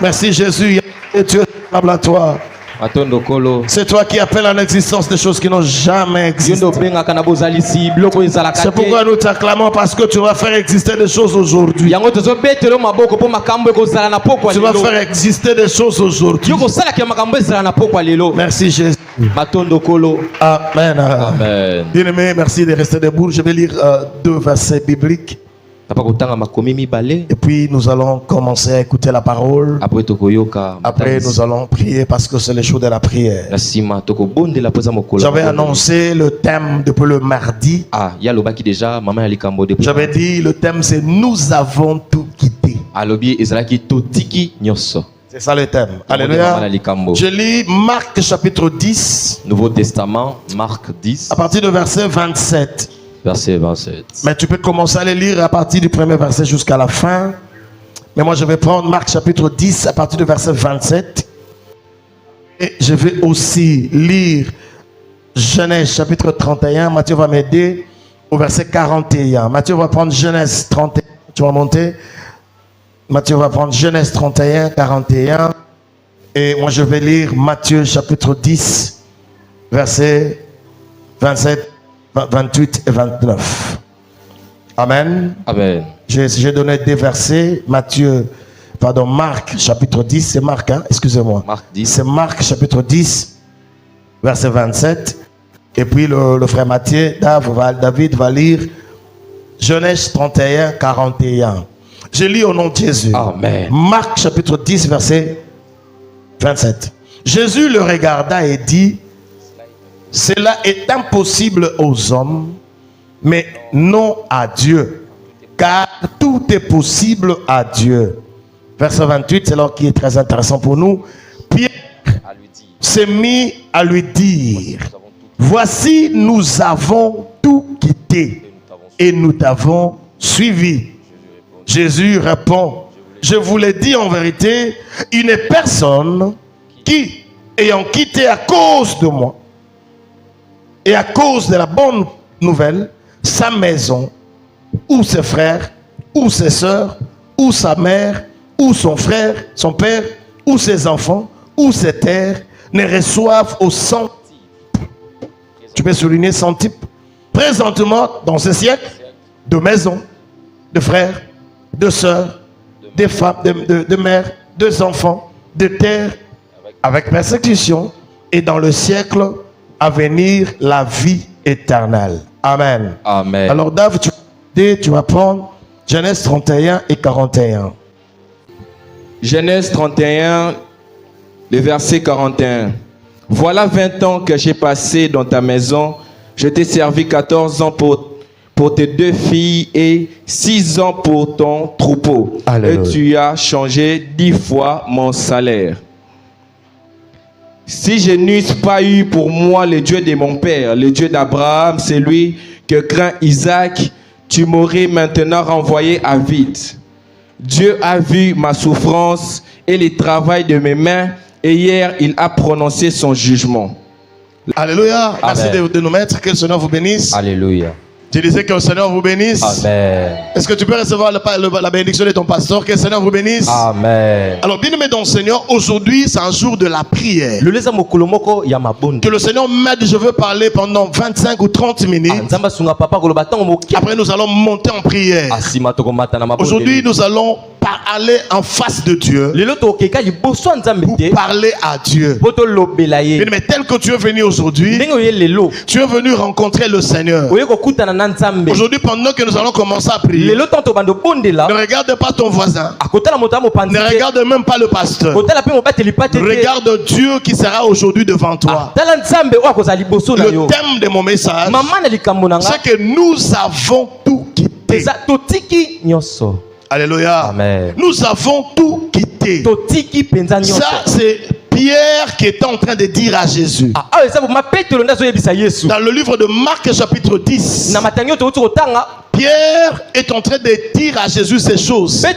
Merci Jésus. Et Dieu est capable à toi. C'est toi qui appelles en existence des choses qui n'ont jamais existé. C'est pourquoi nous t'acclamons, parce que tu vas faire exister des choses aujourd'hui. Tu vas faire exister des choses aujourd'hui. Merci Jésus. Amen. Amen. Bien-aimé, merci de rester debout. Je vais lire 2 versets bibliques. Et puis nous allons commencer à écouter la parole. Après nous allons prier parce que c'est le jour de la prière. J'avais annoncé le thème depuis le mardi. J'avais dit le thème c'est nous avons tout quitté. C'est ça le thème. Alléluia. Je lis Marc chapitre 10. Nouveau Testament, Marc 10. À partir du verset 27. Verset 27. Mais tu peux commencer à les lire à partir du premier verset jusqu'à la fin. Mais moi je vais prendre Marc chapitre 10 à partir du verset 27. Et je vais aussi lire Genèse chapitre 31. Matthieu va m'aider au verset 41. Matthieu va prendre Genèse 31. Tu vas monter. Matthieu va prendre Genèse 31, 41. Et moi je vais lire Matthieu chapitre 10, verset 27. 28 et 29. Amen. Amen. J'ai donné des versets. Marc chapitre 10, c'est Marc, hein? Excusez-moi. Marc 10. C'est Marc chapitre 10, verset 27. Et puis le frère Matthieu, David va lire Genèse 31, 41. Je lis au nom de Jésus. Amen. Marc chapitre 10, verset 27. Jésus le regarda et dit: cela est impossible aux hommes, mais non à Dieu, car tout est possible à Dieu. Verset 28, c'est là qui est très intéressant pour nous. Pierre s'est mis à lui dire: voici, nous avons tout quitté et nous t'avons suivi. Jésus répond: je vous l'ai dit en vérité, il n'est personne qui, ayant quitté à cause de moi, et à cause de la bonne nouvelle, sa maison, ou ses frères, ou ses sœurs, ou sa mère, ou son frère, son père, ou ses enfants, ou ses terres, ne reçoivent au centuple. Tu peux souligner centuple. Présentement, dans ce siècle, de maisons, de frères, de sœurs, de femmes, de mères, de enfants, de terres, avec persécution, et dans le siècle à venir la vie éternelle. Amen. Amen. Alors David, tu vas prendre Genèse 31 et 41. Genèse 31, le verset 41. Voilà 20 ans que j'ai passé dans ta maison. Je t'ai servi 14 ans pour tes 2 filles et 6 ans pour ton troupeau. Alléluia. Et tu as changé 10 fois mon salaire. Si je n'eusse pas eu pour moi le Dieu de mon père, le Dieu d'Abraham, celui que craint Isaac, tu m'aurais maintenant renvoyé à vide. Dieu a vu ma souffrance et le travail de mes mains, et hier il a prononcé son jugement. Alléluia. Merci de nous mettre. Que le Seigneur vous bénisse. Alléluia. Je disais que le Seigneur vous bénisse. Amen. Est-ce que tu peux recevoir la bénédiction de ton pasteur? Que le Seigneur vous bénisse. Amen. Alors, bien aimé dans le Seigneur, aujourd'hui c'est un jour de la prière. Que le Seigneur m'aide, je veux parler pendant 25 ou 30 minutes. Après nous allons monter en prière. Aujourd'hui nous allons aller en face de Dieu. Pour parler à Dieu. Mais tel que tu es venu aujourd'hui, tu es venu rencontrer le Seigneur. Aujourd'hui, pendant que nous allons commencer à prier, ne regarde pas ton voisin. Ne regarde même pas le pasteur. Regarde Dieu qui sera aujourd'hui devant toi. Le thème de mon message, c'est que nous avons tout quitté. Alléluia. Amen. Nous avons tout quitté. Ça, c'est Pierre qui est en train de dire à Jésus. Dans le livre de Marc chapitre 10, Pierre est en train de dire à Jésus ces choses. Il a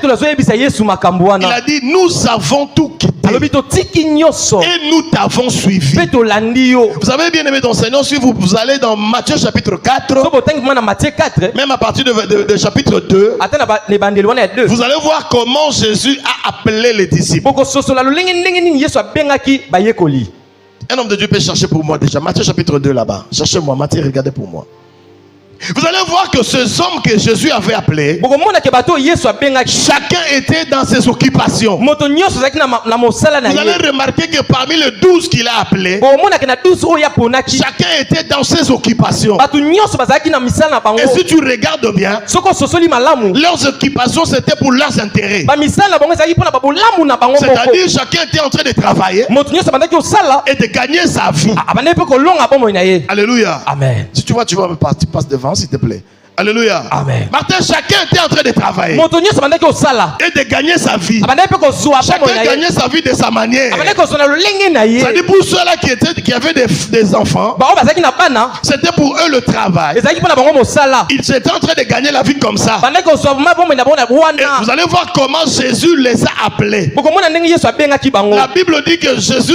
dit, nous avons tout quitté. alobi totiki nyonso et nous t'avons suivi. mpe tolandi yo. Vous avez bien aimé dans Seigneur, si vous allez dans Matthieu chapitre 4, So botangi mwana Matthieu 4 même à partir de chapitre 2, ata na ebandeli wana ya 2 vous allez voir comment Jésus a appelé les disciples. bokososola lolenge ndenge nini Yesu abengaki bayekoli. Un homme de Dieu peut chercher pour moi déjà. Matthieu chapitre 2 là-bas. Cherchez-moi, Matthieu, regardez pour moi. Vous allez voir que ces hommes que Jésus avait appelés, bokomona ke bato Yesu abengaki chacun était dans ses occupations. moto nyonso azalaki na mosala na Vous allez ye. remarquer que parmi les 12 qu'il a appelés, bokomona ke na 12 oyo aponaki chacun était dans ses occupations. bato nyonso bazalaki na misala na bango. Et si tu regardes bien, Soko ososoli malamu leurs occupations c'était pour leurs intérêts. bamisala na bango ezalaki mpona babolamu na bango moko. C'est-à-dire chacun était en train de travailler moto nyonso abandaki kosala et de gagner sa vie. abandaki mpe kolonga bomoi na ye. Alléluia. Amen. Si tu vois me partir, passe devant s'il te plaît. Alléluia. Amen. Martin, chacun était en train de travailler moto nyonso abandaki kosala et de gagner sa vie. abandaki mpe kozwa bomoi Chacun na ye. gagnait sa vie de sa manière. abandaki kozwa na lolenge na ye. C'est-à-dire pour ceux-là qui avaient des enfants, baoyo bazalaki na bana c'était pour eux le travail. ezalaki mpona bango mosala Ils étaient en train de gagner la vie comme ça. bandaki kozwa bomoi na bango na Et vous wana. allez voir comment Jésus les a appelés. bokomona ndenge Yesu abengaki bango. La Bible dit que Jésus,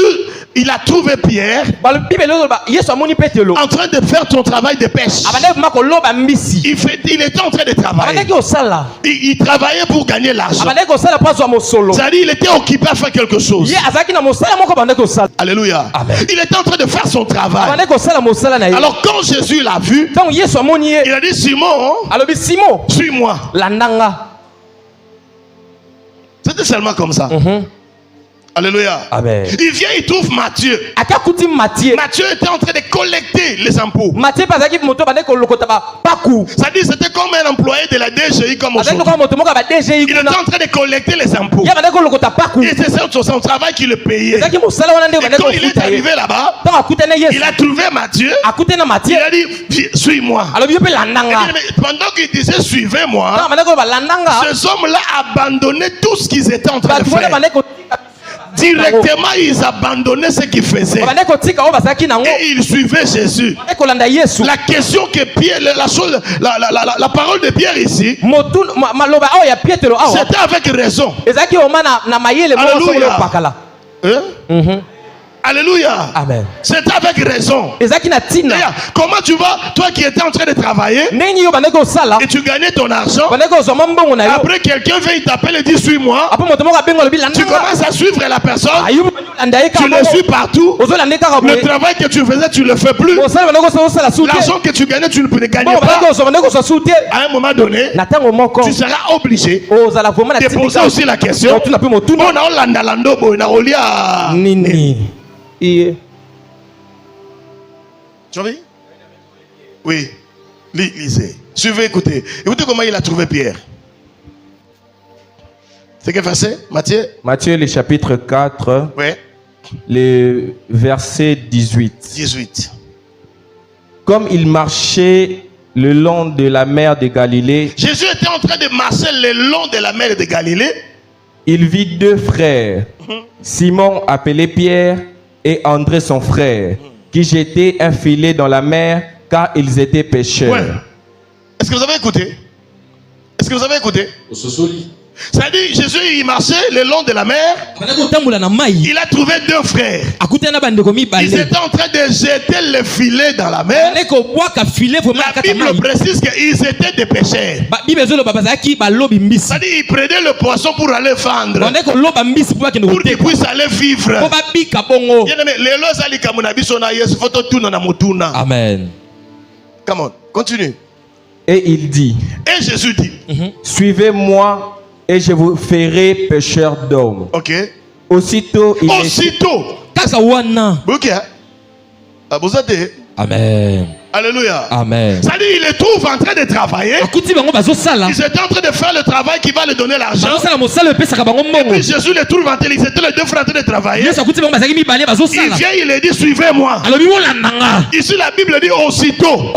il a trouvé Pierre bibele oloba Yesu amoni Petelo en train de faire son travail de pêche. abandaki vraimen koloba mbisi. Il était en train de travailler. abandaki kosala Il travaillait pour gagner l'argent. abandaki kosala mpo azwa mosolo. C'est-à-dire il était occupé à faire quelque chose. ye azalaki na mosala moko abandaki kosala. Alléluia. Amen. Il était en train de faire son travail. abandaki kosala mosala na ye. Alors quand Jésus l'a vu, ntango Yesu amoni ye il a dit Simon, alobi Simon suis-moi. landanga. C'était seulement comme ça. Alléluia. Amen. Il vient, il trouve Matthieu. akakuti Matthieu. Matthieu était en train de collecter les impôts. Matthieu mpe azalaki moto abandaki kolokota bapaku. C'est-à-dire c'était comme un employé de la DGI comme azalaki aujourd'hui. lokola moto moko ya ba-DGI Il était kuna en train de collecter les impôts. ye abandaki kolokota paku. Et c'est son travail qui le payait. ezalaki mosala wana nde Et abandaki quand il est kofuta ye. arrivé là-bas, ntango akutana il Yesu a trouvé Matthieu. akute na Matthieu Il a dit, suis-moi. alobi yo mpe Et landanga. mais pendant qu'il disait, ntango suivez-moi, abandaki koloba landanga ces hommes-là abandonnaient tout ce qu'ils étaient en train de bato wana faire. abandaki kotika Directement, ils abandonnaient ce qu'ils faisaient. abandaki kotika oyo bazalaki nango Et ils suivaient Jésus. abandaki kolanda Yesu. La question que Pierre, la parole de Pierre ici, maloba awa ya Pietro awa c'était avec raison. ezalaki oma na mayele moko Alléluia. songolo opakala. Hein? Alléluia. Amen. C'était avec raison. ezalaki na ntina D'ailleurs, comment tu vas, toi qui étais en train de travailler ndenge yo bandaki kosala et tu gagnais ton argent, bandaki kozwa mwa mbongo na yo après quelqu'un vient, il t'appelle et dit suis-moi. apo moto moko abenga olobi Tu landanga commences à suivre la personne, olanda ye tu le suis partout. ozolanda ye kaka Le boye travail que tu faisais, tu ne le fais plus. mosala bandaki kosala su te L'argent que tu gagnais, tu ne peux le gagner bongo bandaki pas. kozwa bandaki kozwa su te À un moment donné, na ntango moko tu seras obligé ozala vraimen na de poser aussi la question. otuna mpe motuna On a Lando boy na olia. nini iye. Tu as vu? Oui. Lisez. Suivez, écoutez. Écoutez comment il a trouvé Pierre. C'est quel verset, Matthieu? Matthieu le chapitre 4 Oui. le verset 18. 18. Comme il marchait le long de la mer de Galilée, Jésus était en train de marcher le long de la mer de Galilée. il vit deux frères, Simon appelé Pierre et André son frère, qui jetaient un filet dans la mer car ils étaient pêcheurs. Ouais. Est-ce que vous avez écouté? Est-ce que vous avez écouté? C'est-à-dire, Jésus, il marchait le long de la mer. Il a trouvé deux frères. Ils étaient en train de jeter le filet dans la mer. La Bible précise qu'ils étaient des pêcheurs. C'est-à-dire, ils prenaient le poisson pour aller vendre, pour qu'ils puissent aller vivre. Amen. Come on, continue. Et il dit, Et Jésus dit, suivez-moi et je vous ferai pêcheurs d'hommes. ok. Aussitôt, il Aussitôt. Ok. Ah, vous êtes. Amen. Alléluia. Amen. C'est-à-dire, il les trouve en train de travailler. Ils étaient en train de faire le travail qui va leur donner l'argent. Et puis Jésus les trouve en train, ils étaient les deux frères en train de travailler. Il vient, il les dit, suivez-moi. Ici, la Bible dit aussitôt.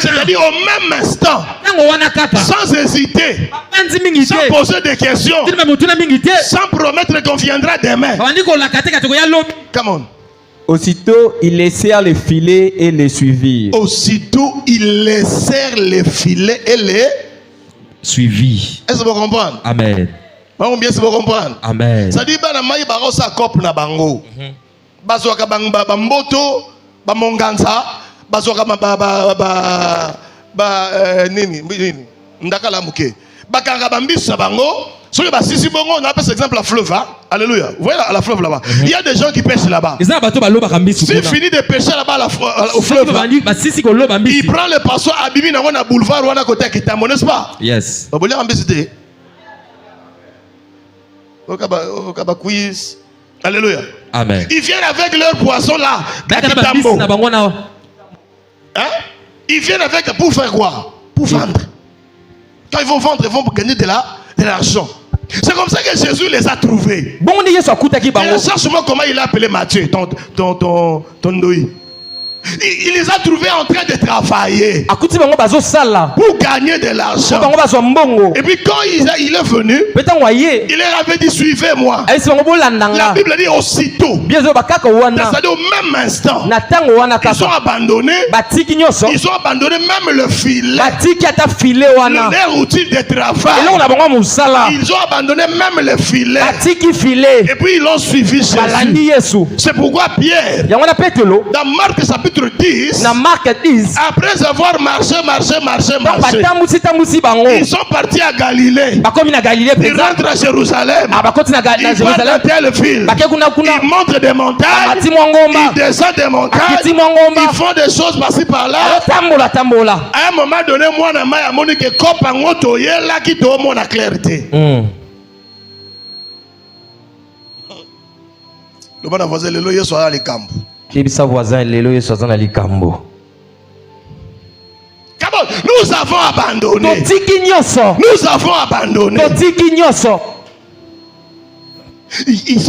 C'est-à-dire au même instant, sans hésiter, sans poser de questions, sans promettre qu'on viendra demain. Come on. Aussitôt, ils laissèrent les filets et les suivirent. Aussitôt, ils laissèrent les filets et les Suivis. Est-ce que vous comprenez? Amen. Bien si vous comprenez. Amen. Ça dit, bana mai barosa cop na bango. Bazoka bamboto, bamonganza, bazoka nini, ndakala muke. Bakanga bambisa bango. Si on appelle cet exemple la fleuve, hein? Alléluia. Vous voyez la fleuve là-bas. Il y a des gens qui pêchent là-bas. S'il finit de pêcher là-bas au fleuve, il prend le passoir à Bibi dans un boulevard ou à côté qui t'aime, n'est-ce pas? Yes. Vous voulez en visiter? Alléluia. Amen. Ils viennent avec leur poisson là. Hein? Ils viennent avec pour faire quoi? Pour vendre. Quand ils vont vendre, ils vont gagner de l'argent. C'est comme ça que Jésus les a trouvés. Et cherche-moi comment il a appelé Matthieu, ton Noï. Il les a trouvés en train de travailler pour gagner de l'argent. Et puis quand il est venu, il leur avait dit suivez-moi. La Bible dit aussitôt, c'est-à-dire au même instant, ils ont abandonné même le filet, leur outil de travail. Ils ont abandonné même le filet. Et puis ils l'ont suivi Jésus. C'est pourquoi Pierre, dans Marc chapitre 10, après avoir marché, ils sont partis à Galilée. Ils rentrent à Jérusalem. Ils vont dans telle ville. Ils montent des montagnes. Ils descendent des montagnes. Ils font des choses par-ci par-là. À un moment donné, moi, je me dis que Kopangoto est là qui te montre la clarité. Le bon voisin, le loyer soit à l'écambo. Nous avons abandonné. Nous avons abandonné. Ils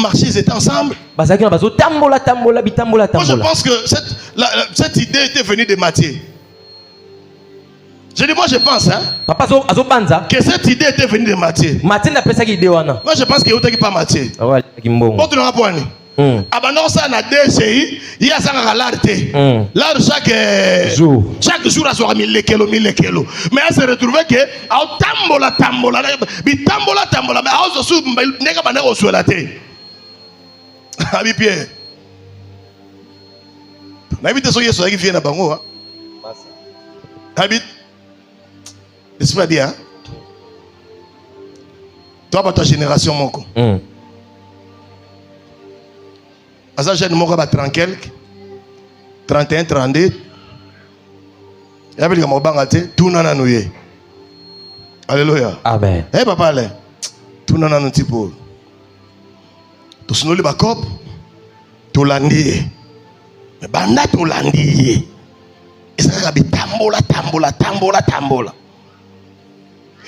marchaient, ils étaient ensemble. Moi, je pense que cette idée était venue de Matthieu. Je dis, moi je pense que cette idée était venue de Matthieu. Moi je pense qu'il n'y a pas Matthieu. Abandon ça na DCI, il y a ça à l'art. L'art chaque jour à soi 1000 kilos. Mais elle se retrouvait que à tambola, mais à aussi nega bana au sur la terre. Abi Pierre. N'habite so yeso qui vient na bango hein. Habite. C'est pas bien. Toi pour ta génération moko. Asa jeune moko ba 30 quelque 31 32 yabeli kama banga te tunana nuye. Alléluia. Amen. Eh papa le tunana no tipo to sunoli ba kop to landi me banda to landi esaka bi tambola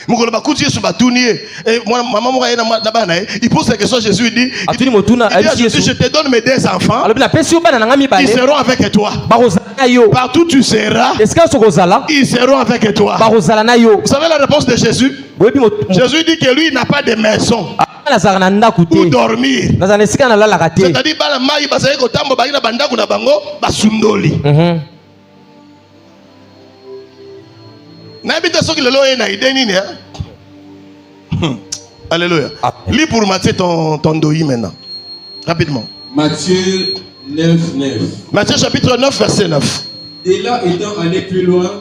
Mukolo bakuti Yesu batuniye moi maman mo na bana il pose la question à Jésus, il dit je te donne mes 2 enfants, ils seront avec toi partout tu seras, ils seront avec toi. Vous savez la réponse de Jésus? Jésus dit que lui il n'a pas de maison pour dormir, c'est-à-dire bala mai basale ko tambo baki na bandaku na bango basundoli. Alléluia. Lis pour Matthieu ton doyi maintenant. Rapidement. Matthieu 9. Matthieu chapitre 9, verset 9. Dès là, étant allé plus loin,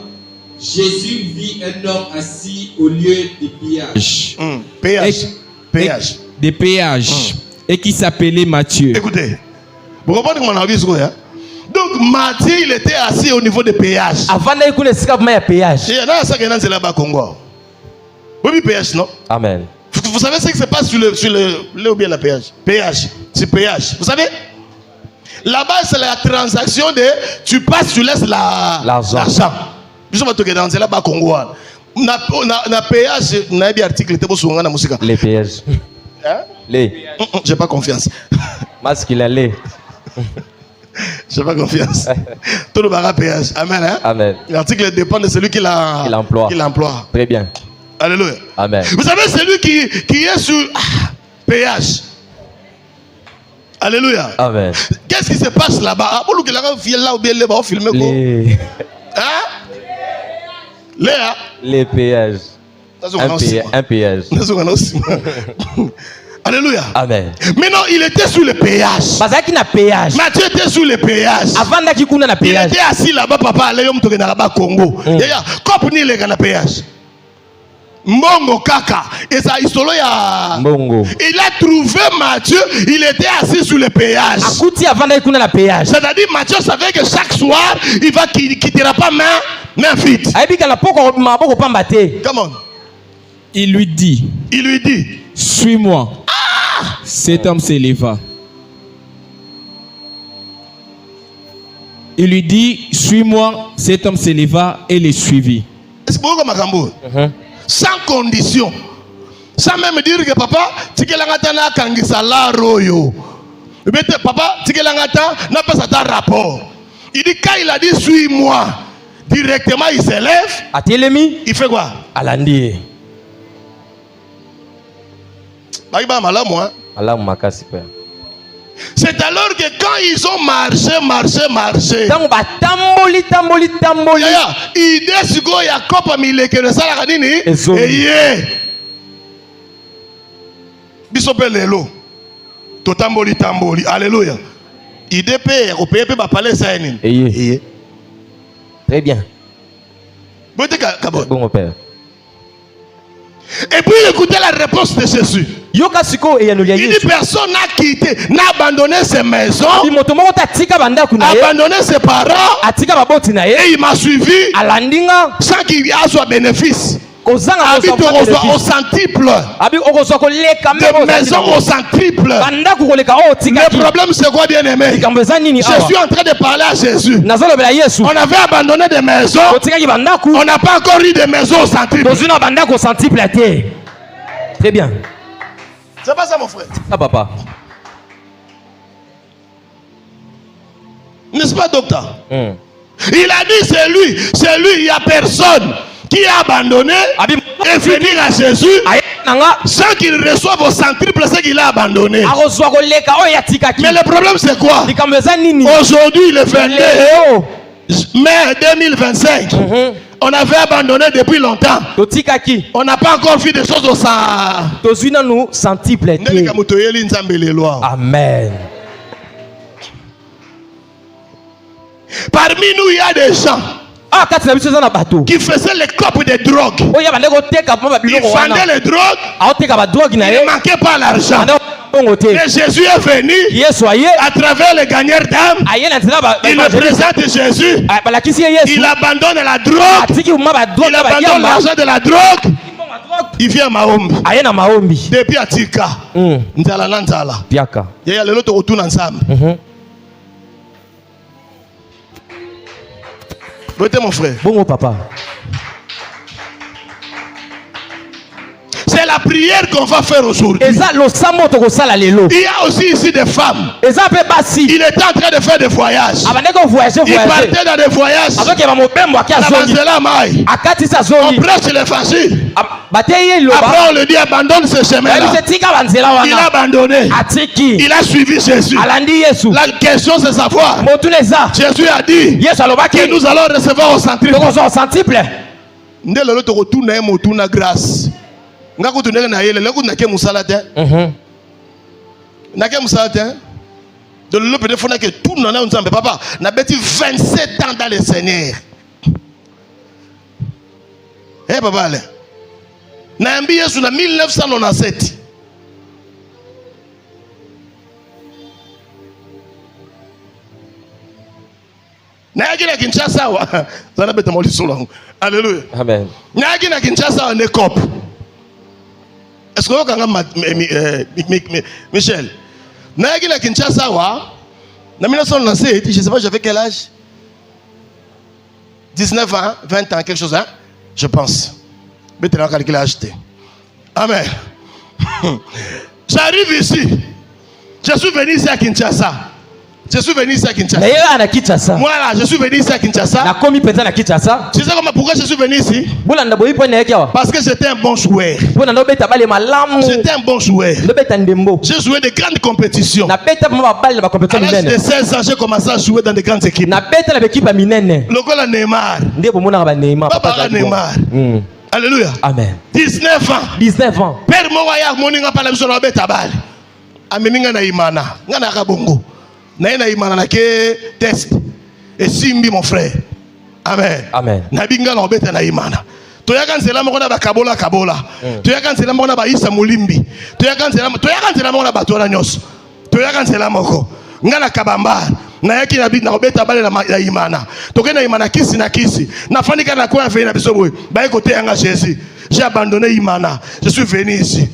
Jésus vit un homme assis au lieu des péages. Des péages. Et qui s'appelait Matthieu. Écoutez. Vous comprenez comment on a vu ça? Donc Matthieu il était assis au niveau des péages. Avant d'aller couler ce qu'il y a péage. Il y en a ça qui est là bas Congo. Oui péage non. Amen. Vous savez ce qui se passe sur le ou bien la péage. C'est péage. Vous savez? Là-bas c'est la transaction de tu passes tu laisses l'argent. Je vais te dire dans là bas Congo. Na péage na bien article te bosunga na musique. Les péages. Hein? Les. J'ai pas confiance. Masculin les. Je n'ai pas confiance. Tout le barra péage. Amen. Hein? Amen. L'article dépend de celui qui l'emploie. Très bien. Alléluia. Amen. Vous savez, celui qui est sur péage. Alléluia. Amen. Qu'est-ce qui se passe là-bas? Hein? Les péages. Un péage. Alléluia. Amen. Maintenant, il était sous le péage. Matthieu était sous le péage. Il était assis là-bas, papa, allez, Congo. Il y a péage. Mbongo kaka. Et ça, il a trouvé Matthieu, il était assis sur le péage. C'est-à-dire, Matthieu savait que chaque soir, il ne quittera pas main vide. Come on. Il lui dit, suis-moi. Cet homme s'éleva. Il lui dit, suis-moi. Cet homme s'éleva et le suivit. Sans condition. Sans même dire que papa, tu es là, kangisa la royo. Papa, tu es là, n'a pas ça rapport. Il dit, quand il a dit, suis-moi, directement il s'élève. Il fait quoi? Alandi. C'est alors que quand ils ont marché, il dit que Jacob a mis les que ça la nini et bisopelelo to tamboli alléluia il dit père au payer pas parler ça nini très bien bon mon père. Et puis écoutez la réponse de Jésus. Il dit personne n'a quitté, n'a abandonné ses maisons, abandonné ses parents, et il m'a suivi sans qu'il y ait soit bénéfice. Habite au centuple. De maison au centuple. Le problème c'est quoi, bien aimé? Je suis en train de parler à Jésus. On avait abandonné des maisons. On n'a pas encore eu des maisons au centuple. Très bien. C'est pas ça mon frère. Ah papa. N'est-ce pas docteur? Il a dit c'est lui, il n'y a personne qui a abandonné et venir à Jésus sans qu'il reçoive au centuple ce qu'il a abandonné. Mais le problème c'est quoi? Aujourd'hui le 22 mai 2025, on avait abandonné depuis longtemps. On n'a pas encore vu des choses au centuple. Amen. Parmi nous il y a des gens qui faisaient les copes de drogue. Ils vendaient les drogues. Ils ne manquaient pas l'argent. Et Jésus est venu à travers les gagneurs d'âme. Il le présente Jésus. Il abandonne la drogue. Il abandonne l'argent de la drogue. Il vient à Mahombi. Depuis Atika. Nzala Nanzala. Il y a l'autre retour ensemble. Mon frère. Bon papa. C'est la prière qu'on va faire aujourd'hui. Il y a aussi ici des femmes. Il était en train de faire des voyages. Il partait dans des voyages. On prêche l'évangile. Après on le dit abandonne ce chemin-là. Il a abandonné. Il a suivi Jésus. La question c'est savoir. Jésus a dit que nous allons recevoir au centuple. Ndé le loto retourne à motuna grâce. Nga kutuneka na yele le kutunake musala te. Nake musala te. De le peut faut que tout nana nzambe papa na beti 27 ans dans le Seigneur. Eh papa allez. Na mbi Yesu na 1997. Nayaki na Kinshasa wa zana beta moli solo. Alléluia. Amen. Nayaki na Kinshasa on est cop. Est-ce que vous avez Michel? Nayaki na Kinshasa wa na 1997, je sais pas j'avais quel âge? 19 ans, 20 ans quelque chose hein? Je pense. Mais tu as calculé acheté. Amen. J'arrive ici. Je suis venu ici à Kinshasa. Je suis venu ici à Kinshasa. Moi là, je suis venu ici à Kinshasa. Tu sais pourquoi je suis venu ici? Parce que j'étais un bon joueur. J'étais un bon joueur. J'ai joué de grandes compétitions. À l'âge de 16 ans, j'ai commencé à jouer dans de grandes équipes. Le goal à Neymar. Papa Neymar. Alléluia. Amen. 19 ans. 19 ans. Père Mowaya moninga pala biso na beta bali. Ameninga na imana. Nga na kabongo. Na imana na ke test. Et simbi mon frère. Amen. Amen. Na binga na beta na imana. Toyaka nzela moko na bakabola kabola. Toyaka nzela moko na ba Isa Mulimbi. Toyaka nzela moko na bato na nyos. Toyaka nzela moko. Nga na kabamba. Na yaki na bit na beta bali na imana. Toke na imana kisi na kisi. Na fanika na kwa vena biso boy. Ba écoutez anga Jésus. J'ai abandonné Imana. Je suis venu ici.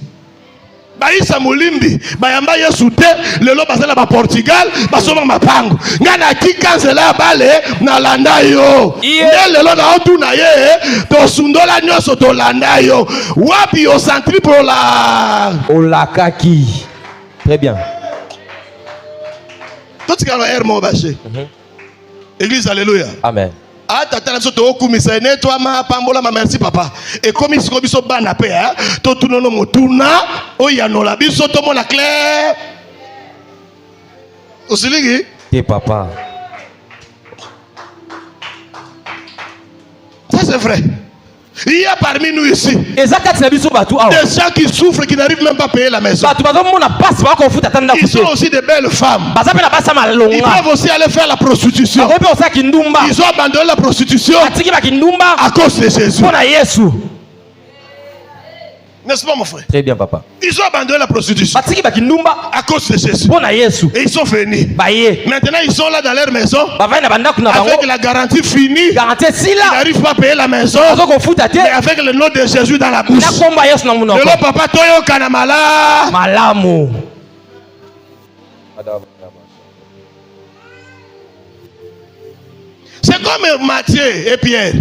Baïsa Mulimbi, Bayamba Yesoute, le lo basala ba Portugal, basoma mapango. Ngana kikanzela bale na landa yo. Le lo na otu na ye, to sundola nyoso to landa yo. Wapi au centre pour la Olakaki. Très bien. Tout ce qui a mo baché. Église, alléluia. Amen. Ah, tata na soto okumisa ne toi ma pambola ma merci papa. Et comme il se biso bana pe hein, to tunono motuna o ya no la biso to mona clair. Osiligi? Et papa. Ça c'est vrai. Il y a parmi nous ici des gens qui souffrent, qui n'arrivent même pas à payer la maison. Ils sont aussi des belles femmes. Ils peuvent aussi aller faire la prostitution. Ils ont abandonné la prostitution à cause de Jésus. N'est-ce pas mon frère? Très bien papa. Ils ont abandonné la prostitution à cause de Jésus. Et ils sont venus. Maintenant ils sont là dans leur maison avec la garantie finie. Ils n'arrivent pas à payer la maison, mais avec le nom de Jésus dans la bouche. Le papa Toyo Kanamala. Malamu. C'est comme Matthieu et Pierre.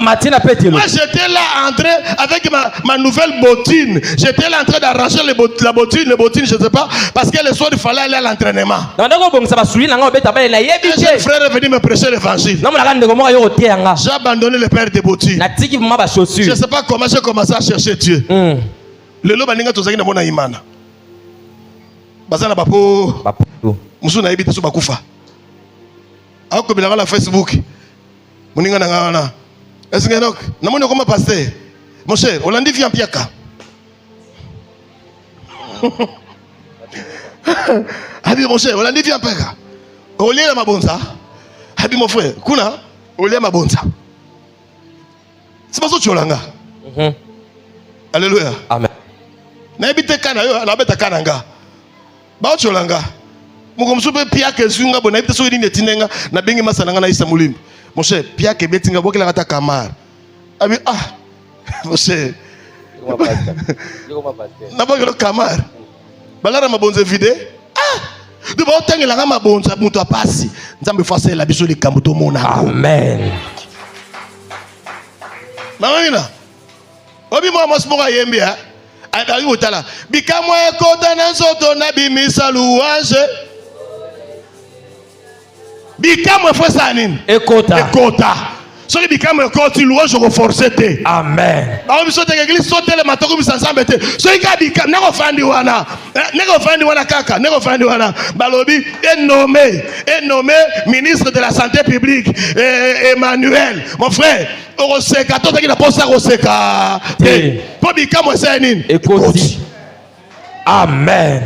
Moi j'étais là en train avec ma nouvelle bottine. J'étais là en train d'arranger la bottine, je ne sais pas, parce que le soir il fallait aller à l'entraînement. Un jeune frère est venu me prêcher l'évangile. J'ai abandonné le père de bottine. Je ne sais pas comment j'ai commencé à chercher Dieu. Le lo baninga tozaki na mona imana. Bazana bapo. Musu na yebita so bakufa. Ako bilanga la Facebook. Moninga na ngana. Est-ce que donc na moni comme pasteur. Mon cher, Olandi vient piaka. Habi mon cher, Olandi vient piaka. Olie la mabonza. Habi mon frère, kuna olie mabonza. C'est pas ça tcholanga. Alléluia. Amen. Na ebite kana yo na beta kananga. Ba tcholanga. Mon cher, piaka zunga bona ebite so ni tinenga na bengi masananga na Isa Mulimbi. Mon cher, piaka betinga bokela kata kamar. Abi mon cher. Na bokela kamar. Balara mabonze vide. De ba otangela nga mabonza muto apasi. Nzambe fase la biso likambo to mona. Amen. Mamina. Obi mo mosmoka yembi ha. Abi utala. Bikamwa ekota na nzoto na bimisa louange. Bikamwa fwe sa nini? Ekota. Soki bikamwa ekoti louange renforcer te. Amen. Ba biso te église sotele matoko misansambe te. Soki ka bikamwa neko fandi wana. Neko fandi wana kaka, neko fandi wana. Balobi est nommé ministre de la santé publique Emmanuel. Mon frère, oroseka to taki na posa oroseka. Po bikamwa sa nini? Ekoti. Amen.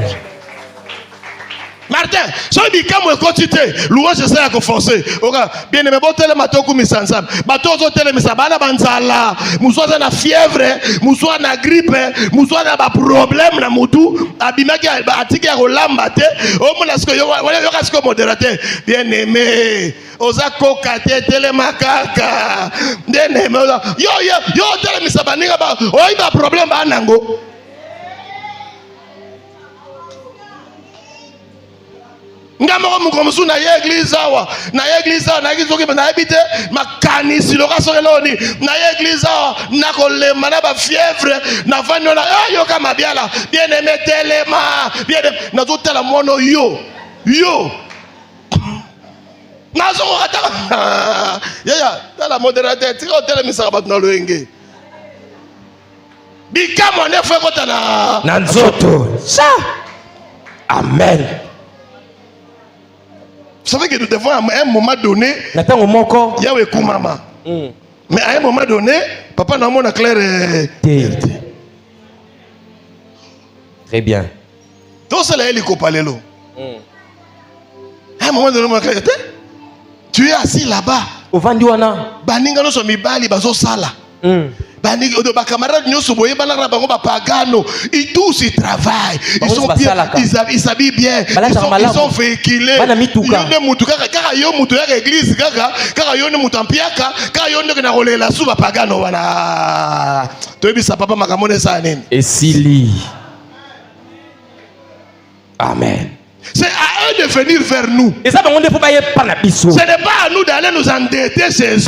Martin, so bi kamo ekoti te, louange c'est à conforcer. Oka, bien aimé botel matoko misansam. Bato zo tele misabana banzala, muswa na fièvre, muswa na grippe, muswa na ba problème na mutu, abimaki atiki ya kolamba te. O mona sko yo ka sko modérateur. Bien aimé, oza koka te tele makaka. Bien aimé, yo tele misabani ba, o iba problème ba nango. Ngamo mukomusu na église awa na kizoki na habite makanisi lokaso eloni na église awa na kolema na ba fièvre na vano na yo kama biala bien aimé telema bien na zotela mono yo nazo kata ya la modérateur tiko telemisa ba na loenge bikamo ne fwe kota na nzoto ça. Amen. Vous savez que nous devons à un moment donné, Yahweh Koumama. Mais à un moment donné, Papa n'a pas clair. Très bien. Donc c'est là il est là. À un moment donné, tu es assis là-bas. Au Vandiwana. Baninga no so mibali bazo sala. Baninga do camarades nyoso boye banara bango ba pagano. Ils tous ils travaillent. Ils sont bien. Ils s'habillent bien. Ils sont véhiculés. Yone mutuka kaka yo mutuka église kaka yone mutampiaka kaka yone ke na rolela su ba pagano wana. To ebisa papa makamone sa nini. Esili. Amen. C'est à eux de venir vers nous. Et ça, ce n'est pas à nous d'aller nous endetter chez eux.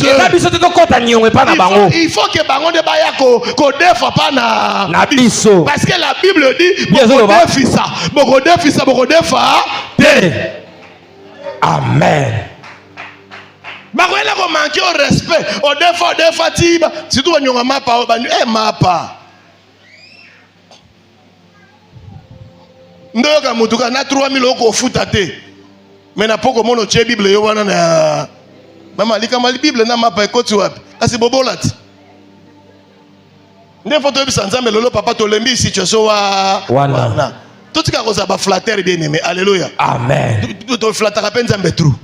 Il faut que Bango de Baya ko defa pas na biso. Parce que la Bible dit beaucoup de fa. Amen. Bakwela ko manquer au respect. Au defa tiba. Surtout when you mapa mapa. Ndoka mutuka na 3000 oko futa te. Mais na poko mono che Bible yo wana na mama lika mali Bible na mapa ekoti wapi. Kasi bobolati. Nde foto bi sanzambe lolo papa to lembi situation wana. Tout ka koza ba flatter bien aimé. Alléluia. Amen. To flatter ka penzambe trou.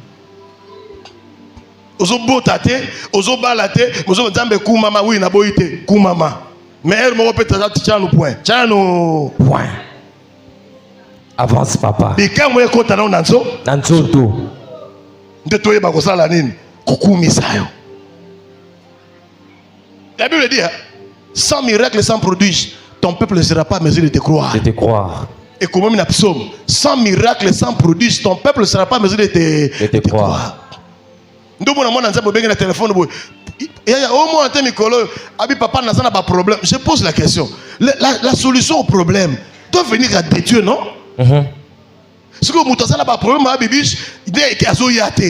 Ozo bota te, ozo bala te, ozo nzambe ku mama oui na boyite ku mama. Mais elle mo peut-être tchano point. Tchano point. Avance papa. Et quand vous êtes dans Nanzo, tout. De toi, il y a la nine. Coucou, misayo. La Bible dit, sans miracle, sans prodige, ton peuple ne sera pas à mesure de te croire. De te croire. Et comme il y a psaume, sans miracle, sans prodige, ton peuple ne sera pas à mesure de te croire. Nous avons un téléphone. Il y a au moins un téléphone. Papa n'a pas de problème. Je pose la question. La solution au problème doit venir à Dieu, non? Ce que vous avez un problème, il est à Zoyate.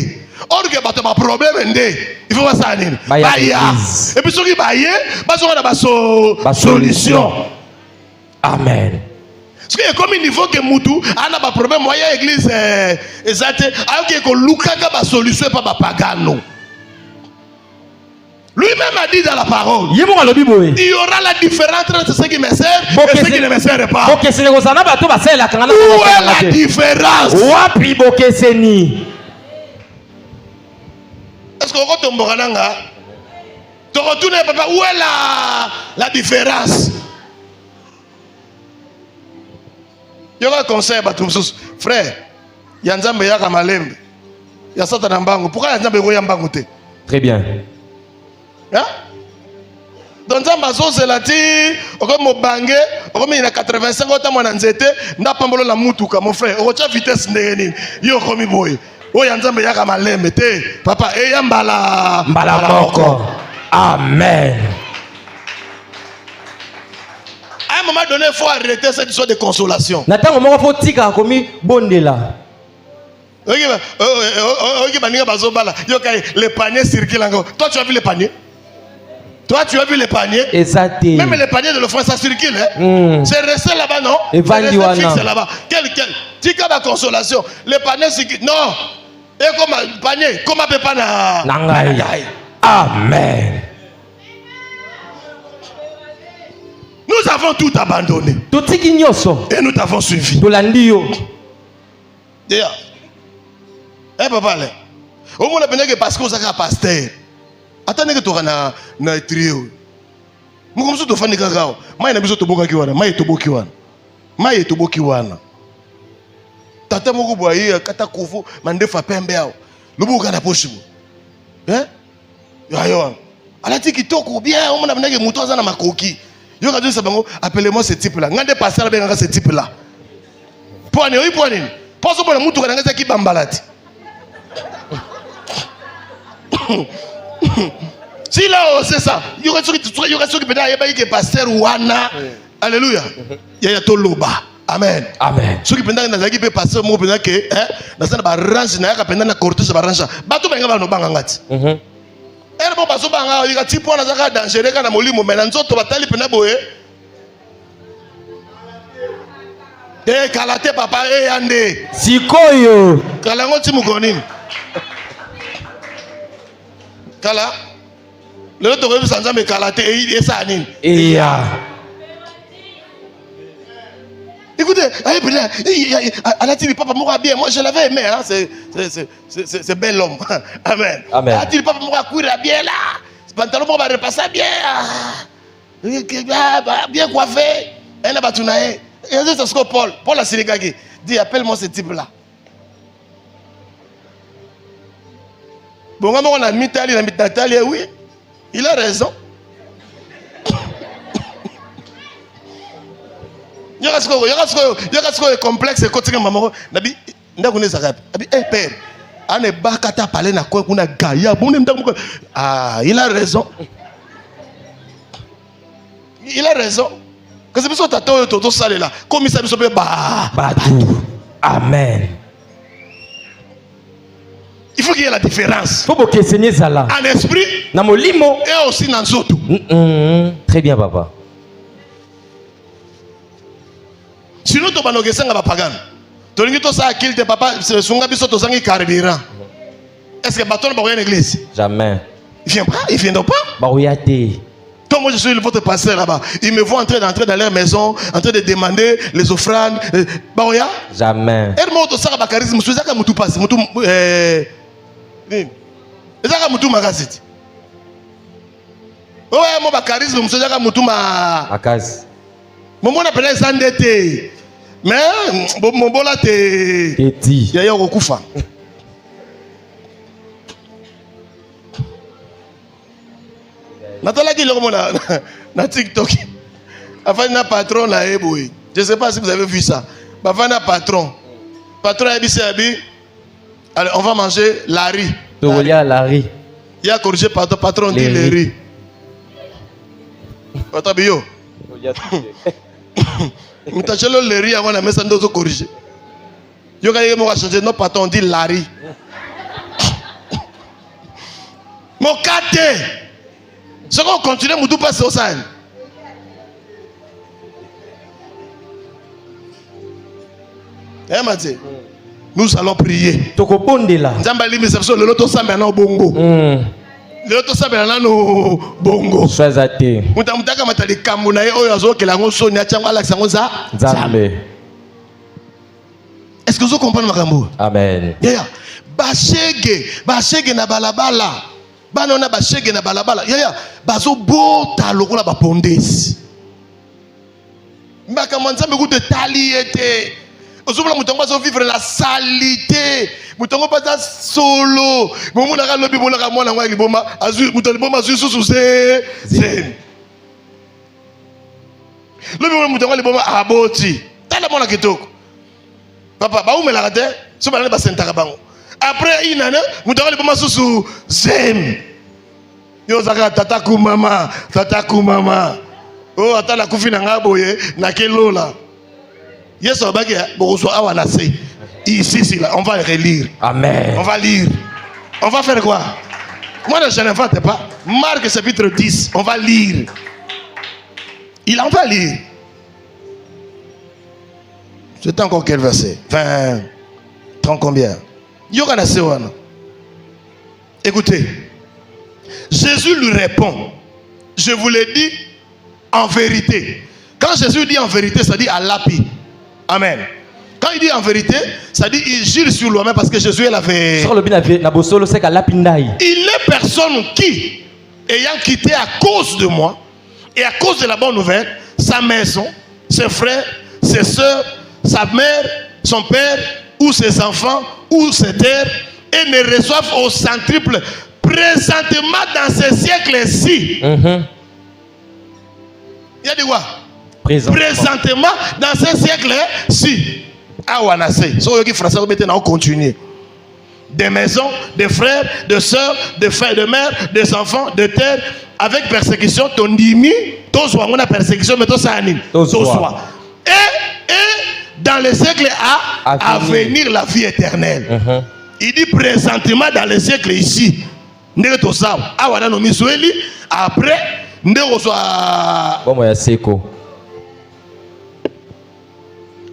Or que vous avez un problème, il faut pas ça. Et puis, ce qui est une solution. Amen. Parce que comme il faut que Moutou a un problème, moi, l'église est exacte. Alors que Luka a une solution, pas pagano. Lui-même a dit dans la parole, il y aura la différence entre ce qui me sert et ce qui ne me sert pas. Où est la différence? Est-ce qu'on tombe tu retournes, papa, où est la différence? Il y aura un conseil, frère. Il y a un Nzambe ya kamalembe. Il y a Satan Mbango. Pourquoi il y a un Nzambe ya Mbango te? Très bien. Hein? Donc Nzambe c'est la ti, comme Mobangé, comme il y a 85 ans dans Nzete, n'a pas mbolo la mutuka mon frère. O cha vitesse ndeni. Yo komi boy. O ya Nzambe ya kamalembe te. Papa e ya mbala moko. Amen. À un moment donné, il faut arrêter cette histoire de consolation. Nathan, on faut tika komi bondela. Les paniers circulent encore. Toi, tu as vu les paniers? Toi, tu as vu les paniers? Exactement. Même les paniers de l'offrande, ça circule. Hein? C'est resté là-bas, non? Et c'est resté fixe là-bas. Tika la consolation. Les paniers circulent. Non. Et comme panier, comme un peu pas Nangai. Amen. Nous avons tout abandonné. Et nous t'avons suivi. D'ailleurs, papa, au moins parce que vous avez un pasteur. Attendez que tu as un trio. Nous sommes tous les gens. Moi, je suis tous les gens. Moi, je suis tous les gens. Tata moku boye kata kufu mande fa pembe yao. Lubu kana poshu. Yo. Alati kitoko bien, on m'a donné muto za na makoki. Yo ka dit bango, appelez-moi ce type là. Ngande passer benga ce type là. Poane, oui poane. Poso bona muto kana ngasa ki bambalati. Si là c'est ça. Yo ka soki peut être que pasteur wana. Alléluia. Ya toloba. Amen. Amen. Ceux qui pendant na zaki pe passer mo pendant que na sana ba range na ka pendant na cortège ba range. Bato benga ba no banga ngati. Erbo baso banga yika tipo na zaka dangereux kana molimo mena nzoto batali pena boye. Kalate papa yande. Le temps que vous avez kalaté et ça anime. Écoutez, elle a dit papa mourra bien. Moi je l'avais aimé, hein. C'est bel homme. Amen. Elle a dit papa mourra courir bien là. Ce pantalon va repasser bien. Bien coiffé. Elle a battu naé. Et c'est ce que Paul a Sénégagé dit appelle-moi ce type là. Bon, on a mis Nathalie, oui. Il a raison. Il y a ce complexe et côté maman. Nabi, ndakune zakapi. Nabi, père, ane bakata parler na quoi kuna gaya. Ah, il a raison. Il a raison. Que c'est pour ça que tu as salé là. Comme ça, il bah. Amen. Il faut qu'il y ait la différence. Faut que Seigneur Zala. En esprit. Et aussi dans Zoto. Très bien, papa. Sinon, tu vas nous laisser un pagan. Tu vas nous laisser un kill de papa. C'est un biso to sangi carburant. Est-ce que bâton va rien l'église? Jamais. Il vient pas. Il vient pas. Baouyate. Toi, moi, je suis votre pasteur là-bas. Ils me voient entrer dans leur maison, en train de demander les offrandes. Baouya? Jamais. Et moi, tu sais que charisme, tu sais que tu passes. Tu sais que tu magasit. Ouais, moi, charisme, tu sais que tu Akas. Moi, on appelle ça endetté. Mais, mon bon là, t'es. Petit. Il y a un recouffa. Nathalie qui est na TikTok. Avant un patron là, je ne sais pas si vous avez vu ça. Avant un patron. Patron a dit allez, on va manger la riz. Il y a la riz. Il y a corrigé patron dit le riz. Patron bio. Nous t'achètons le riz avant la messe de corriger. Yo quand il m'a changé notre patron dit la riz. Mon caté. Ce qu'on continue, nous passer au sein. Eh, Mathieu, nous allons prier. Zambali, mais c'est le loto sambe na bongo. Le loto sambe na no bongo. Soisate. Mutamutaka matali kamuna e oyo azo ke lango soni achanga la sango za. Zambe. Est-ce que vous comprenez makambo? Amen. Yeah. Bashege na balabala. Banona bashege na balabala. Bazo bota lokola ba pondesi. Mbaka mwanzambe ku de taliete. Ozobla mutongo bazo vivre la salité. Mutongo baza solo. Momuna ka lobi mona ka mwana ngwa liboma azu mutongo boma azu susu zen. Lobi mona mutongo liboma aboti. Tala mona kitoko. Papa ba umela kate so ba ba sentaka bango. Après inana mutongo liboma susu zen. Yo zaka tataku mama. Oh atala kufina ngaboye na kelola. Yes obaki bozo awana se. Ici là, on va relire. Amen. On va lire. On va faire quoi? Moi je n'invente pas. Marc chapitre 10, on va lire. On va lire. C'est encore quel verset? 20, 30 combien? Yogana sewana. Écoutez. Jésus lui répond, je vous l'ai dit en vérité. Quand Jésus dit en vérité, ça dit à l'api. Amen. Quand il dit en vérité, ça dit il jure sur lui-même parce que Jésus est la vérité. Il n'est personne qui, ayant quitté à cause de moi et à cause de la bonne nouvelle, sa maison, ses frères, ses soeurs, sa mère, son père, ou ses enfants, ou ses terres, et ne reçoivent au centuple présentement dans ce siècle-ci. Il y a dit quoi? Présentement dans ce siècle-ci. Ah, on a assez. Si vous français, vous mettez, on continue. Des maisons, des frères, des soeurs, des frères, de mères, des enfants, de terres, avec persécution, ton dimi, ton soin, on a persécution, mais ton sanime, ton soin. Et dans le siècle à venir la vie éternelle. Il dit présentement dans le siècle ici. Après,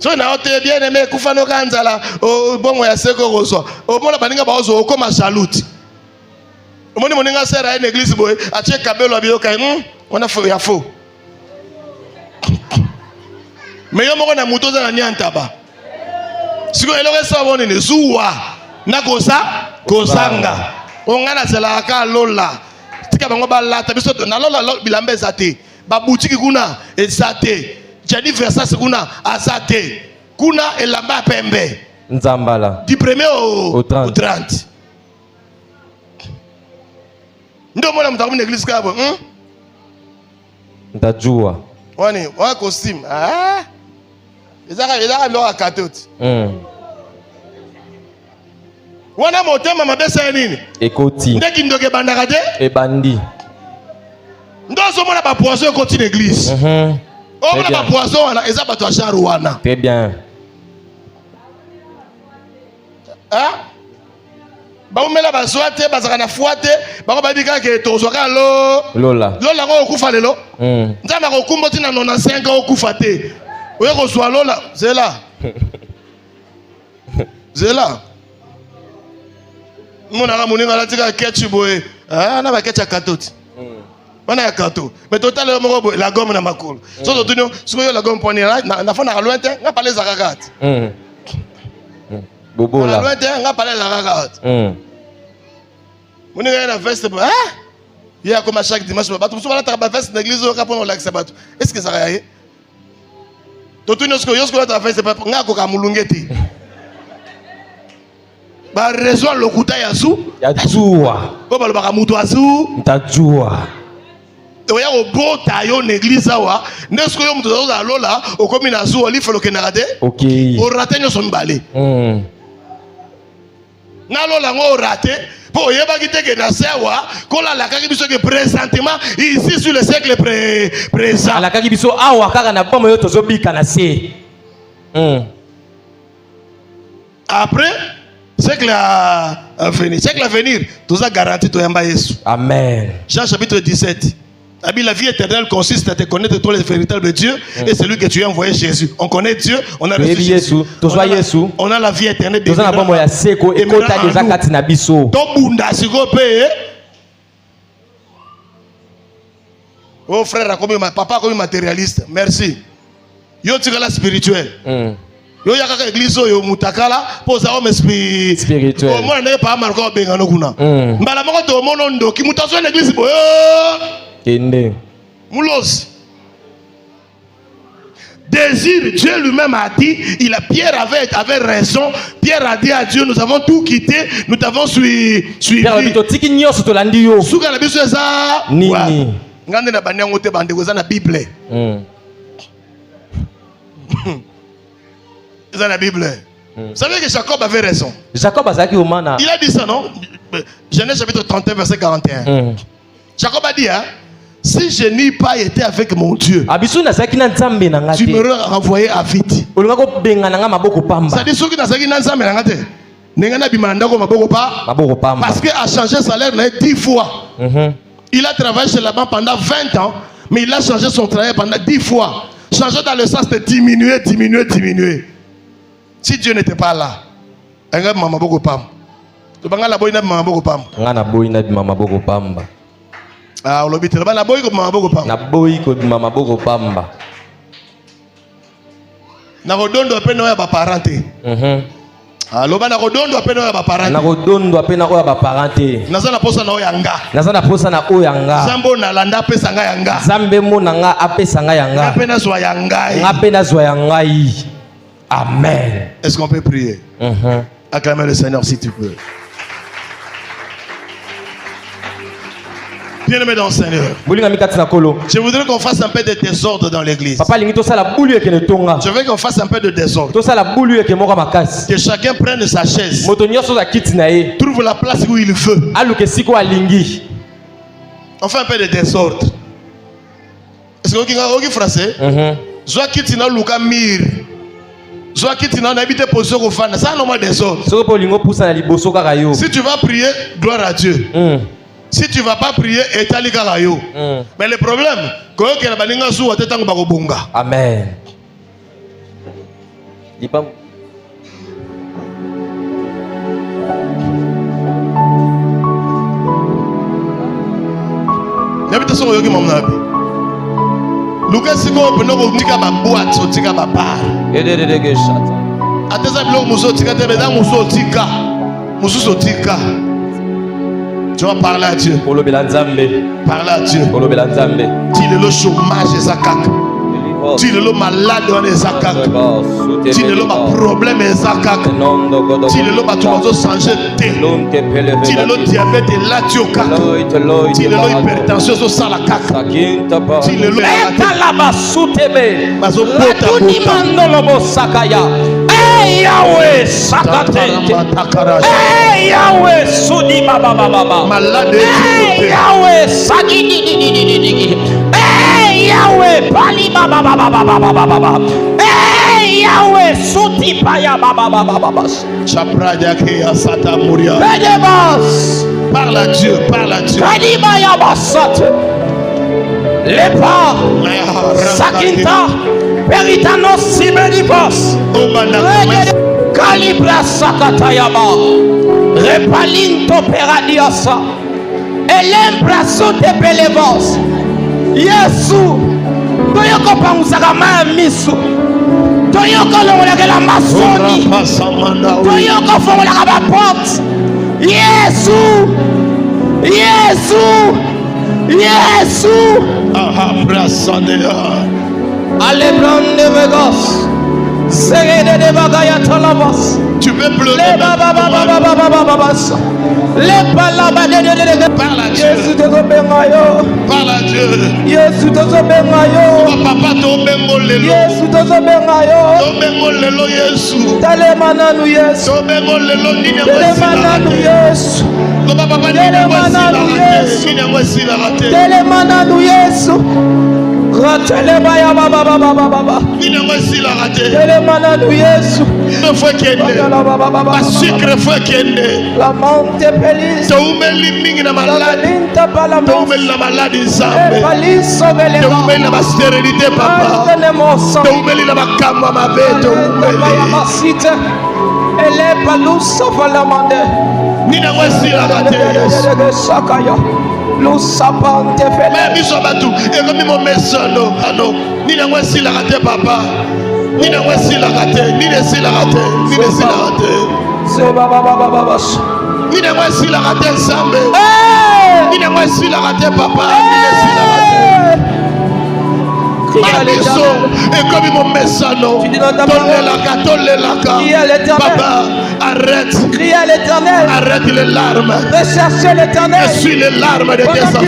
so na ote bien aimé kufano kanzala o bongo ya seko roso o bona baninga baozo okoma chaluti Mon moninga sert à une église boy, a check kabelo abio kai, on a faux, il y a faux. Mais yo moko na muto za na nyantaba. Siko eloko sa boni ne zuwa. Na kosa kosanga. Ongana sela aka lola. Tika bango ba lata biso na lola bilambe zate. Ba boutique kuna ezate. Jadi Versace kuna azate. Kuna elamba pembe. Nzambala. Du 1er au 30. Ndo mona mtakumu na église kabo, Ntajua. Wani, wa costume. Ah. Ezaka mwa katoti. Wana motema mabesa nini? Ekoti. Ndeki ndoke bandaka te? Ebandi. Ndozo mona ba poisson ekoti na église. O mona ba poisson wana eza bato ya char wana. Très bien. Hein? Ba umela ba swate bazaka na fuate, ba ko babika ke tozwaka Lola. Lola ko okufa lelo. Nzamba ko kumboti na 95 ans okufa te. Oye ko swa Lola, zela. Zela. Mona ka moninga la tika ketchup boy. Ah na ba ketchup katoti. Bana ya kato. Mais total la gomme na makolo. So to tunyo, siko yo la gomme poni na fona ka lointain, nga pale za kakati. Bobola. Na lointain nga pale za kakati. Moninga na veste bo. Ah! Ya comme chaque dimanche, bato so bala ta ba veste na église o ka pona la sabato. Est-ce que ça va y? To tunyo siko yo siko ta veste pa nga ko ka mulungeti. Ba raison lokuta ya su ya zuwa ko ba ba mutu asu ntajua oya obota yo na église awa nesko yo mutu za lola okomi na su oli felo kenaka te okay o rate nyo so mbale na lola ngo rate po yeba kiteke na sewa kola la kaki biso ke présentement ici sur le siècle présent ala kaki biso awa kaka na pomo yo tozobika na se après siècle à venir. Siècle à venir, tout ça garantit toi yamba Yesu. Amen. Jean chapitre 17. La vie éternelle consiste à te connaître toi le véritable Dieu et celui que tu as envoyé Jésus. On connaît Dieu, on a reçu Jésus. On a la vie éternelle. On a la seko et kota déjà katina biso. To bunda siko pe. Oh frère, comme papa comme matérialiste. Merci. Yo tigala spirituel. Yo yaka église yo mutakala poza homme spirituel. Au moins n'est pas marqué bengano kuna. Mbala moko to mono ndo ki mutazo na église boyo. Kende. Moulos. Désir, Dieu lui-même a dit, Pierre avait raison. Pierre a dit à Dieu, nous avons tout quitté, nous t'avons suivi. Pierre a dit, tiki nyoso to landi yo. Suka la biso za. Nini. Ngande na banyango te bande ko za na Bible. Dans la Bible. Vous savez que Jacob avait raison. Jacob a dit ça, non? Genèse chapitre 31, verset 41. Jacob a dit, hein, si je n'ai pas été avec mon Dieu, tu m'aurais renvoyé à vide. Ça dit, ceux qui n'ont pas parce qu'il a changé son salaire 10 fois. Il a travaillé chez la banque pendant 20 ans, mais il a changé son travail pendant 10 fois. Changer dans le sens de diminuer. Si Dieu n'était pas là, nga mama boko pam. To banga la boy na mama boko pam. Nga na boy na mama boko pamba. Ah, olobite la bana boy ko mama boko pam. Na boy ko mama boko pamba. Na rodondo pe no ya ba parenté. Ah, lo bana rodondo pe no ya ba parenté. Na rodondo pe na ya ba parenté. Na sana posa na oyanga. Na sana posa na oyanga. Zambo na landa pe sanga yanga. Zambe mo na nga ape sanga yanga. Na pe na zwa yanga. Nga pe na zwa yanga yi. Amen. Est-ce qu'on peut prier? Acclamez le Seigneur si tu peux. Bien-aimé dans le Seigneur, je voudrais qu'on fasse un peu de désordre dans l'église. Je veux qu'on fasse un peu de désordre. Que chacun prenne sa chaise, trouve la place où il veut. On fait un peu de désordre. Est-ce que vous avez français? Soit quitte na luka mir. Soit quitte na habite position au fan. Ça non désordre. Si tu vas prier, gloire à Dieu. Si tu ne vas pas prier, etali karayo. Mais le problème, c'est que la balinga sou wa tetango bako bonga. Amen. te so yoki mamna bi. Luka siko peno ko tika ba boîte so tika ba bar. Ededege shata. Ateza bilo muso tika te beda muso tika. Muso so tika. Tu vas parler à Dieu. Parler à Dieu. Dis le chômage et zakak. Dis le malade et zakak. Dis le problème et zakak. Dis le tu vas changer thé. Dis le diabète et la tioka. Dis le hypertension sur ça la caca. Dis le Hey Yahweh, sakatete. Hey Yahweh, sudi baba baba. Malade. Hey Yahweh, sagidi. Hey Yahweh, pali baba baba baba baba. Hey Yahweh, sudi paya baba baba baba. Chapradia kia sata muria. Bedebas. Parle à Dieu, parle à Dieu. Kadibaya basat. Lepa. Sakinta. Peritanos Sibedibos Calibra Sakatayama Repalinto Peradiasa Elembraso de Belevos Yesu Toyoko Pamusaka Misu Toyoko Lolaka Masoni Toyoko Folaka Bapot Yesu Yesu Yesu Ahabrasandea Alebran de Vegas, Serede de Bagaya Talavas. Tu peux pleurer. Le palaba de parle à Dieu. Yesu te bengayo. Parle à Dieu. Yesu te bengayo. Papa to bengo lelo. Yesu te bengayo. To bengo lelo Yesu. Talemana nu Yesu. To bengo lelo nina Talemana nu Yesu. Papa Talemana nu Yesu. Talemana nu Yesu. Ratele baya baba baba baba. Nina mwesi la raté. Talemana nu Yesu. Le feu qui est né. La sucre feu qui est né. La monte pelis. To umeli mingi na malade. To umeli na malade zambe. To umeli na stérilité papa. To umeli na makamba mabe. To umeli. Elle palusa falamande. Nina mwesi la raté. Sakaya. Lusapante fele. Mais biso batu. Et comme mon mesano. Ano. Nina mwesi la raté papa. Nina mwesi la raté. Nina si la raté. Nina si la raté. C'est baba baba baba. Nina mwesi la raté zambe. Nina mwesi la raté papa. Nina si la raté. Mabiso, et comme mon messano, tolelaka, papa, arrête, crie à l'éternel, arrête les larmes, recherchez l'éternel, essuie les larmes de tes enfants,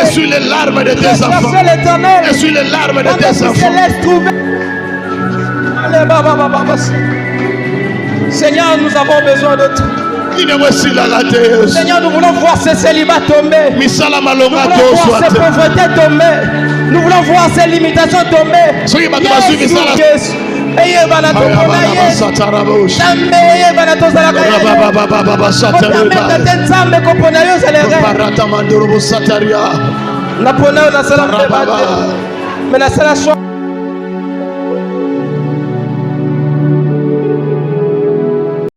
essuie les larmes de tes enfants, essuie les larmes de tes enfants. Seigneur, nous avons besoin de toi. Seigneur, nous voulons voir ces célibats tomber. Nous voulons voir ces pauvretés tomber. Nous voulons voir ces limitations tomber. Yes. Eye bana tokona yes. Tambe eye bana tozala kaya. Permettre d'ensemble kopona yo zelere. Na pona na sala mbeba. Mais na sala